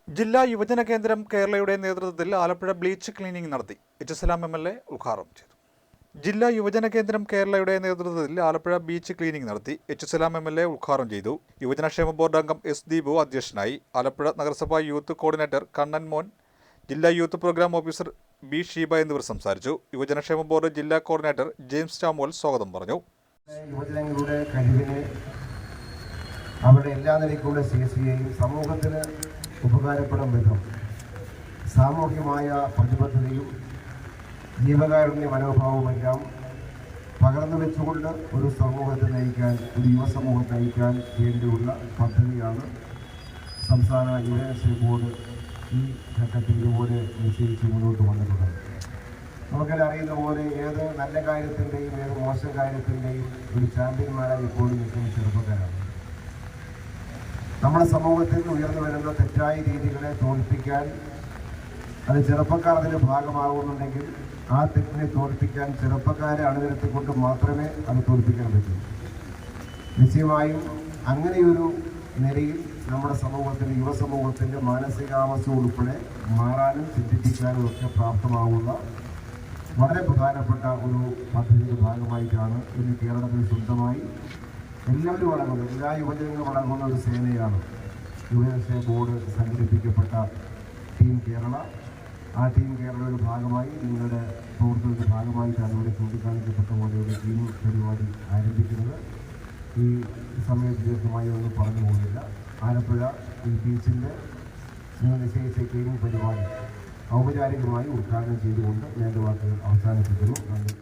ജില്ലാ യുവജന കേന്ദ്രം കേരളയുടെ നേതൃത്വത്തിൽ ആലപ്പുഴ ബ്ലീച്ച് ക്ലീനിംഗ് നടത്തി. എച്ച് MLA ഉദ്ഘാടനം ചെയ്തു. ജില്ലാ യുവജന കേന്ദ്രം കേരളയുടെ നേതൃത്വത്തിൽ ആലപ്പുഴ ബീച്ച് ക്ലീനിംഗ് നടത്തി. എച്ച് MLA ഉദ്ഘാടനം ചെയ്തു. യുവജനക്ഷേമ ബോർഡ് അംഗം എസ് ദീപു അധ്യക്ഷനായി. ആലപ്പുഴ നഗരസഭാ യൂത്ത് കോർഡിനേറ്റർ കണ്ണൻ മോൻ, ജില്ലാ youth programme officer B Sheeba എന്നിവർ സംസാരിച്ചു. യുവജനക്ഷേമ ബോർഡ് ജില്ലാ കോർഡിനേറ്റർ ജെയിംസ് ചാമുവൽ സ്വാഗതം പറഞ്ഞു. യുവജനങ്ങളുടെ കഴിവിനെ അവരുടെ എല്ലാ നിലയ്ക്കുള്ള ശേഷിയെയും സമൂഹത്തിന് ഉപകാരപ്പെടും വിധം സാമൂഹ്യമായ പ്രതിബദ്ധതയും ജീവകാരുണ്യ മനോഭാവവുമെല്ലാം പകർന്നു വെച്ചുകൊണ്ട് ഒരു സമൂഹത്തെ നയിക്കാൻ, ഒരു യുവസമൂഹത്തെ നയിക്കാൻ വേണ്ടിയുള്ള പദ്ധതിയാണ് സംസ്ഥാന യുവജനക്ഷേമ ബോർഡ് ഈ ഘട്ടത്തിൽ ഇതുപോലെ നിശ്ചയിച്ച് മുന്നോട്ട് വന്നിട്ടുള്ളത്. നമുക്കെല്ലാം അറിയുന്ന പോലെ ഏത് നല്ല കാര്യത്തിൻ്റെയും ഏത് മോശം കാര്യത്തിൻ്റെയും ഒരു ചാമ്പ്യന്മാരായി ഇപ്പോഴും നിൽക്കുന്ന ചെറുപ്പക്കാരാണ്. നമ്മുടെ സമൂഹത്തിൽ ഉയർന്നു വരുന്ന തെറ്റായ രീതികളെ തോൽപ്പിക്കാൻ അത് ചെറുപ്പക്കാർ അതിൻ്റെ ഭാഗമാകുന്നുണ്ടെങ്കിൽ ആ തെറ്റിനെ തോൽപ്പിക്കാൻ ചെറുപ്പക്കാരെ അണിനിരത്തിക്കൊണ്ട് മാത്രമേ അത് തോൽപ്പിക്കാൻ പറ്റൂ. നിശ്ചയമായും അങ്ങനെയൊരു നിലയിൽ നമ്മുടെ സമൂഹത്തിൻ്റെ യുവസമൂഹത്തിൻ്റെ മാനസികാവസ്ഥ ഉൾപ്പെടെ മാറാനും ചിന്തിപ്പിക്കാനും ഒക്കെ പ്രാപ്തമാവുന്ന വളരെ പ്രധാനപ്പെട്ട ഒരു പദ്ധതിയുടെ ഭാഗമായിട്ടാണ് ഇന്ന് കേരളത്തിൽ സ്വന്തമായി എല്ലാവരും അടങ്ങുന്ന എല്ലാ യുവജനങ്ങളും അടങ്ങുന്ന ഒരു സേനയാണ് യുവജനക്ഷേമ ബോർഡ് സംഘടിപ്പിക്കപ്പെട്ട ടീം കേരള. ആ ടീം കേരളയുടെ ഭാഗമായി നിങ്ങളുടെ പ്രവർത്തനത്തിന്റെ ഭാഗമായിട്ടാണ് ഇവിടെ ചൂണ്ടിക്കാണിക്കപ്പെട്ട പോലെ ഒരു ടീം പരിപാടി ആരംഭിക്കുന്നത്. ഈ സമയത്ത് ദീർഘമായി ഒന്നും പറഞ്ഞു പോകുന്നില്ല. ആലപ്പുഴ ഈ ബീച്ചിൻ്റെ നിങ്ങൾ നിശ്ചയിച്ച ക്ലീനിങ് പരിപാടി ഔപചാരികമായി ഉദ്ഘാടനം ചെയ്തുകൊണ്ട് ഞാൻ വാക്കുകൾ അവസാനിപ്പിക്കുന്നു. നന്ദി.